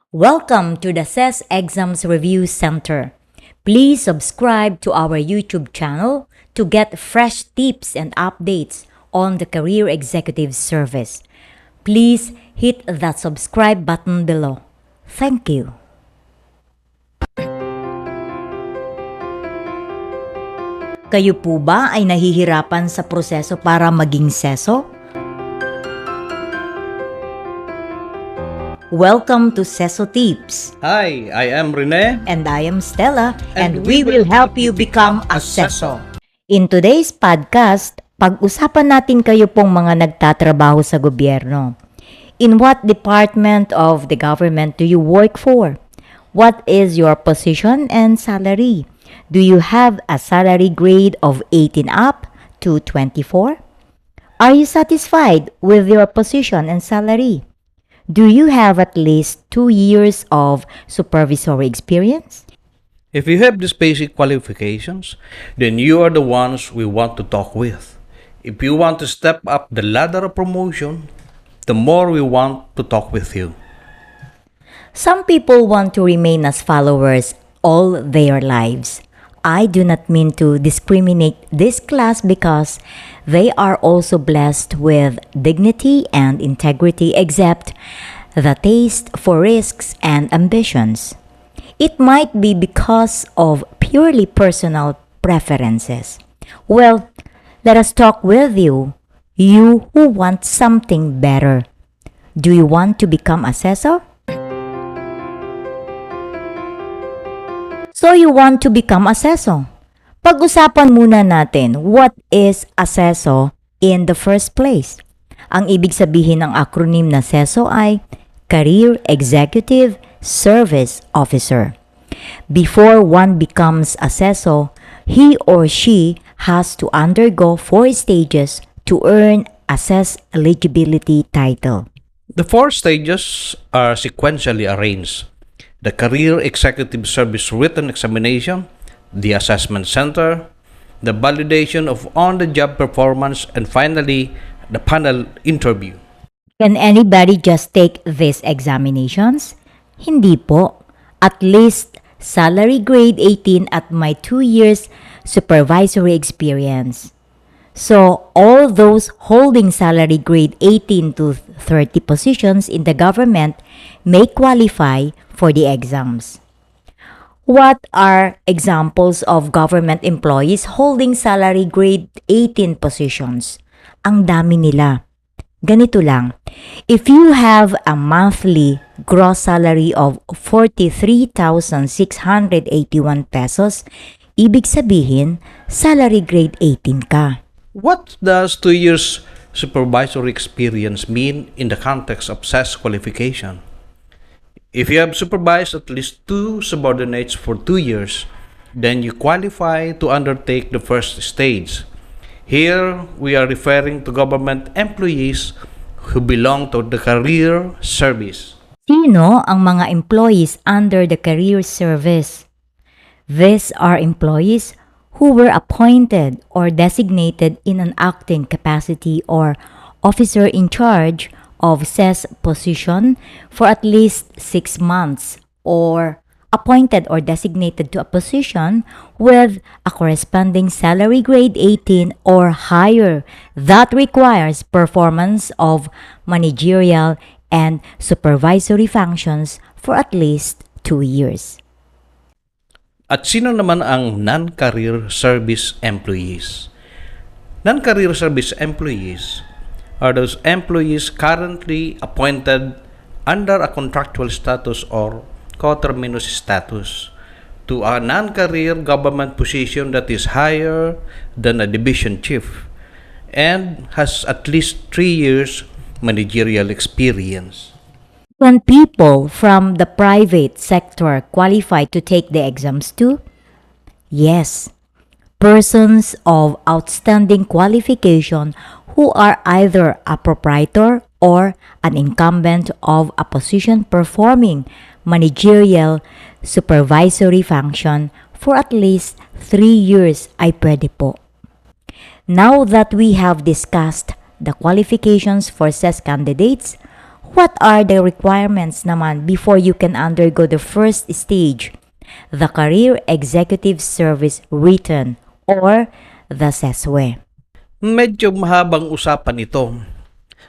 Welcome to the CES Exams Review Center. Please subscribe to our YouTube channel to get fresh tips and updates on the Career Executive Service. Please hit that subscribe button below. Thank you. Kayo po ba ay nahihirapan sa proseso para maging CESO? Welcome to CESO Tips. Hi, I am Rene. And I am Stella, and we will help you become a CESO. In today's podcast, pag-usapan natin kayo pong mga nagtatrabaho sa gobyerno. In what department of the government do you work for? What is your position and salary? Do you have a salary grade of 18 up to 24? Are you satisfied with your position and salary? Do you have at least 2 years of supervisory experience? If you have these basic qualifications, then you are the ones we want to talk with. If you want to step up the ladder of promotion, the more we want to talk with you. Some people want to remain as followers all their lives. I do not mean to discriminate this class because they are also blessed with dignity and integrity, except the taste for risks and ambitions. It might be because of purely personal preferences. Well, let us talk with you who want something better. Do you want to become a CESO? So you want to become a CESO? Pag-usapan muna natin, what is a CESO in the first place? Ang ibig sabihin ng acronym na CESO ay Career Executive Service Officer. Before one becomes a CESO, he or she has to undergo 4 stages to earn a CES-WE. The 4 stages are sequentially arranged. The Career Executive Service Written Examination, the Assessment Center, the validation of on-the-job performance, and finally, the panel interview. Can anybody just take these examinations? Hindi po. At least salary grade 18 at my 2 years supervisory experience. So, all those holding salary grade 18 to 30 positions in the government may qualify for the exams. What are examples of government employees holding salary grade 18 positions? Ang dami nila. Ganito lang, if you have a monthly gross salary of 43,681 pesos, ibig sabihin, salary grade 18 ka. What does 2 years supervisory experience mean in the context of CES qualification? If you have supervised at least 2 subordinates for 2 years, then you qualify to undertake the first stage. Here, we are referring to government employees who belong to the career service. Sino ang mga employees under the career service? These are employees who were appointed or designated in an acting capacity or officer in charge of CES position for at least 6 months, or appointed or designated to a position with a corresponding salary grade 18 or higher that requires performance of managerial and supervisory functions for at least 2 years. At sino naman ang non-career service employees? Non-career service employees are those employees currently appointed under a contractual status or coterminous status to a non-career government position that is higher than a division chief and has at least 3 years managerial experience. Can people from the private sector qualify to take the exams too? Yes. Persons of outstanding qualification who are either a proprietor or an incumbent of a position performing managerial supervisory function for at least 3 years ay pwede po. Now that we have discussed the qualifications for CES candidates, What are the requirements naman before you can undergo the first stage, the Career Executive Service Written or the CES-WE? Medyo mahabang usapan ito.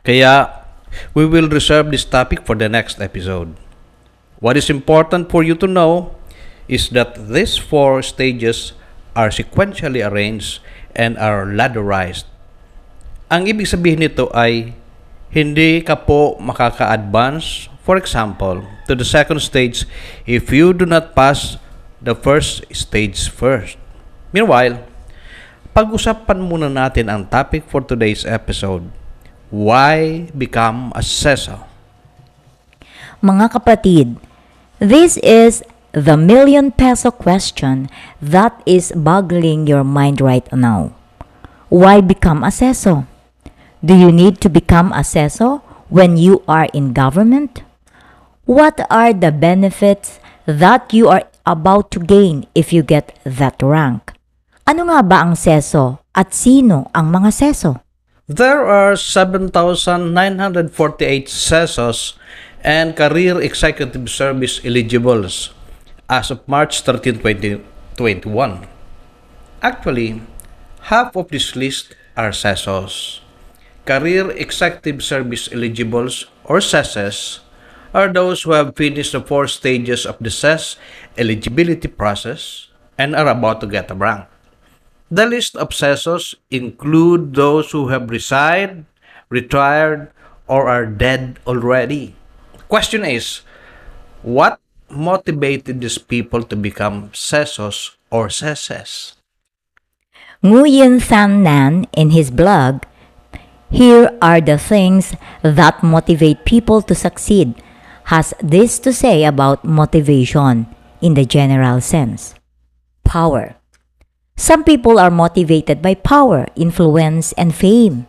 Kaya, we will reserve this topic for the next episode. What is important for you to know is that these four stages are sequentially arranged and are ladderized. Ang ibig sabihin nito ay hindi ka po makaka-advance, for example, to the second stage if you do not pass the first stage first. Meanwhile, pag-usapan muna natin ang topic for today's episode, why become a CESO? Mga kapatid, this is the million-peso question that is boggling your mind right now. Why become a CESO? Do you need to become a CESO when you are in government? What are the benefits that you are about to gain if you get that rank? Ano nga ba ang CESO at sino ang mga CESO? There are 7,948 CESOs and Career Executive Service eligibles as of March 13, 2021. Actually, half of this list are CESOs. Career Executive Service eligibles or CESs are those who have finished the four stages of the CES eligibility process and are about to get a rank. The list of CESOs include those who have resigned, retired, or are dead already. Question is, what motivated these people to become CESOs or CESs? Nguyen Thanh Nan, in his blog, "Here are the things that motivate people to succeed," has this to say about motivation in the general sense. Power. Some people are motivated by power, influence, and fame.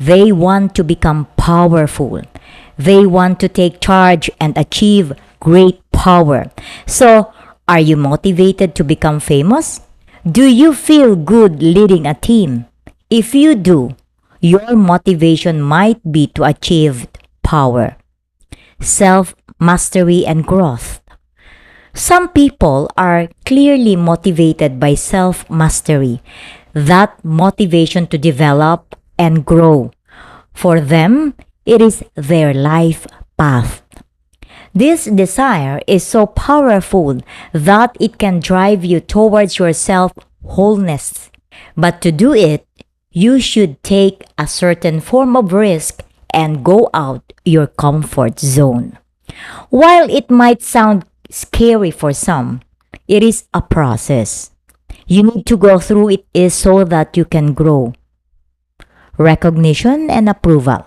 They want to become powerful. They want to take charge and achieve great power. So, are you motivated to become famous? Do you feel good leading a team? If you do, your motivation might be to achieve power, self-mastery, and growth. Some people are clearly motivated by self-mastery, that motivation to develop and grow. For them, it is their life path. This desire is so powerful that it can drive you towards your self-wholeness. But to do it, you should take a certain form of risk and go out your comfort zone. While it might sound scary for some, it is a process. You need to go through it is so that you can grow. Recognition and approval.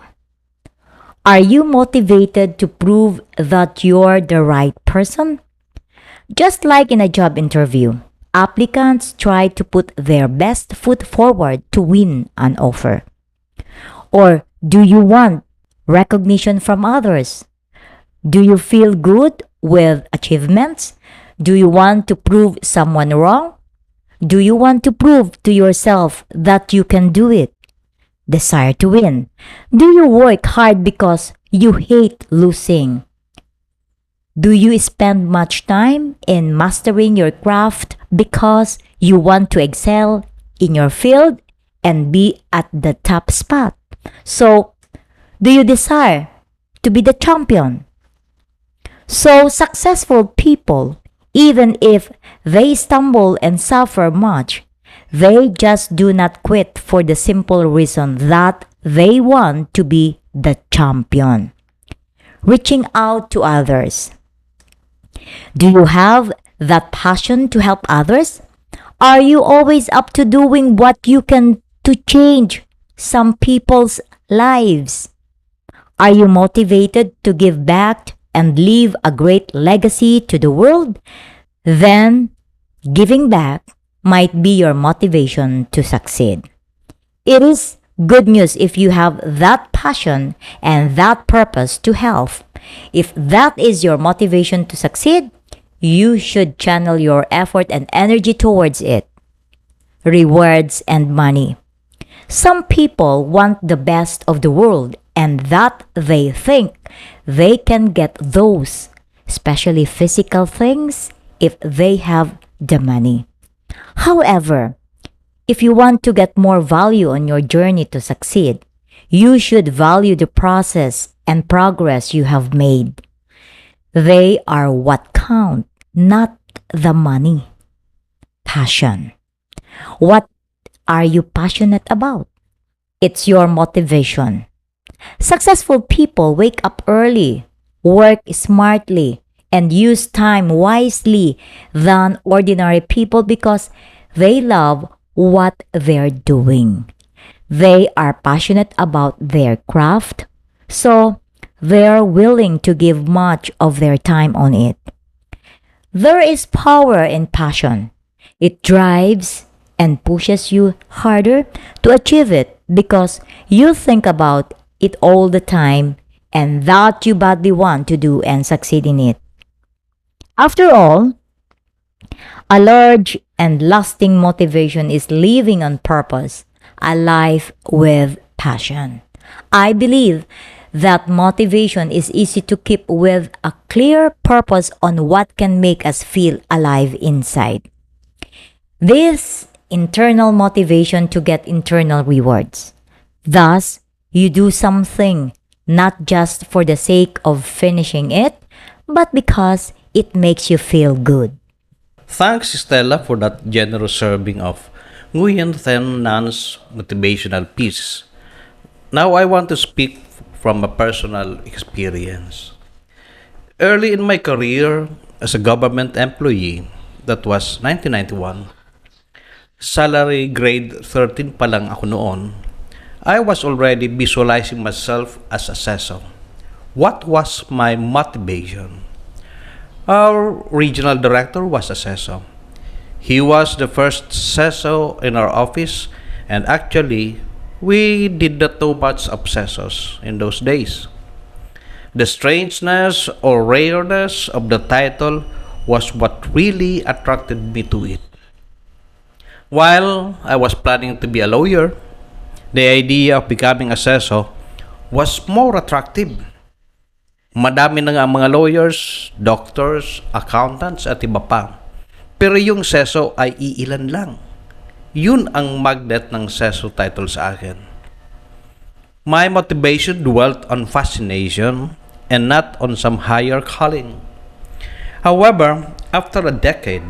Are you motivated to prove that you're the right person? Just like in a job interview, applicants try to put their best foot forward to win an offer. Or do you want recognition from others? Do you feel good with achievements? Do you want to prove someone wrong? Do you want to prove to yourself that you can do it? Desire to win. Do you work hard because you hate losing? Do you spend much time in mastering your craft because you want to excel in your field and be at the top spot? So, do you desire to be the champion? So, successful people, even if they stumble and suffer much, they just do not quit for the simple reason that they want to be the champion. Reaching out to others. Do you have that passion to help others? Are you always up to doing what you can to change some people's lives? Are you motivated to give back and leave a great legacy to the world? Then, giving back might be your motivation to succeed. It is good news if you have that passion and that purpose to help. If that is your motivation to succeed, you should channel your effort and energy towards it. Rewards and money. Some people want the best of the world and that they think they can get those, especially physical things, if they have the money. However, if you want to get more value on your journey to succeed, you should value the process and progress you have made. They are what count, not the money. Passion. What are you passionate about? It's your motivation. Successful people wake up early, work smartly, and use time wisely than ordinary people because they love what they're doing. They are passionate about their craft, so they're willing to give much of their time on it. There is power in passion. It drives and pushes you harder to achieve it because you think about it all the time and that you badly want to do and succeed in it. After all, a large and lasting motivation is living on purpose, a life with passion. I believe that motivation is easy to keep with a clear purpose on what can make us feel alive inside. This internal motivation to get internal rewards. Thus, you do something not just for the sake of finishing it, but because it makes you feel good. Thanks, Stella, for that generous serving of Nguyen Thanh Nan's motivational piece. Now I want to speak from a personal experience. Early in my career as a government employee, that was 1991, salary grade 13 pa lang ako noon, I was already visualizing myself as a CESO. What was my motivation? Our regional director was a CESO. He was the first CESO in our office, and actually, we did not know much of CESOs in those days. The strangeness or rareness of the title was what really attracted me to it. While I was planning to be a lawyer, the idea of becoming a CESO was more attractive. Madami na nga ang mga lawyers, doctors, accountants at iba pa. Pero yung CESO ay iilan lang. Yun ang magnet ng CESO title sa akin. My motivation dwelt on fascination and not on some higher calling. However, after a decade,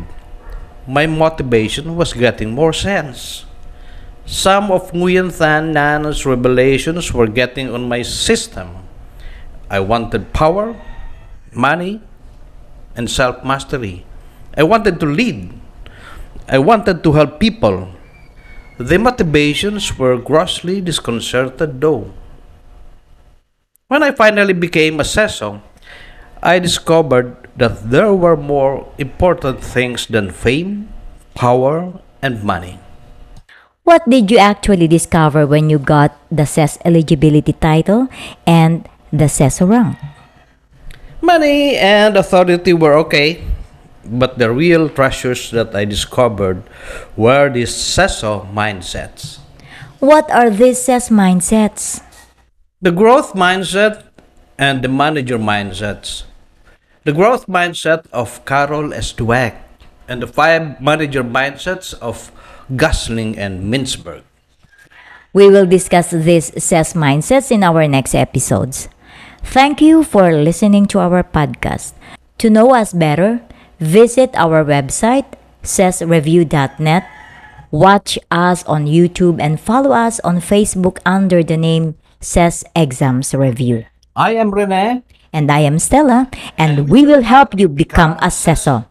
my motivation was getting more sense. Some of Nguyen Thanh Nan's revelations were getting on my system. I wanted power, money, and self-mastery. I wanted to lead. I wanted to help people. The motivations were grossly disconcerted though. When I finally became a CESO, I discovered that there were more important things than fame, power, and money. What did you actually discover when you got the CES eligibility title and the CESO rank? Money and authority were okay, but the real treasures that I discovered were these CESO mindsets. What are these CES mindsets? The growth mindset and the manager mindsets. The growth mindset of Carol S. Dweck and the 5 manager mindsets of Gosling and Mintzberg. We will discuss these CES mindsets in our next episodes. Thank you for listening to our podcast. To know us better, visit our website, cesreview.net, watch us on YouTube, and follow us on Facebook under the name CES Exams Review. I am Rene. And I am Stella, and we will help you become a CESO.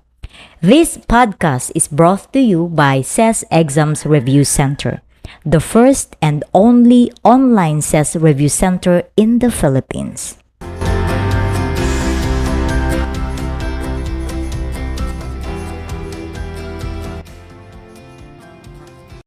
This podcast is brought to you by CES Exams Review Center, the first and only online CES Review Center in the Philippines.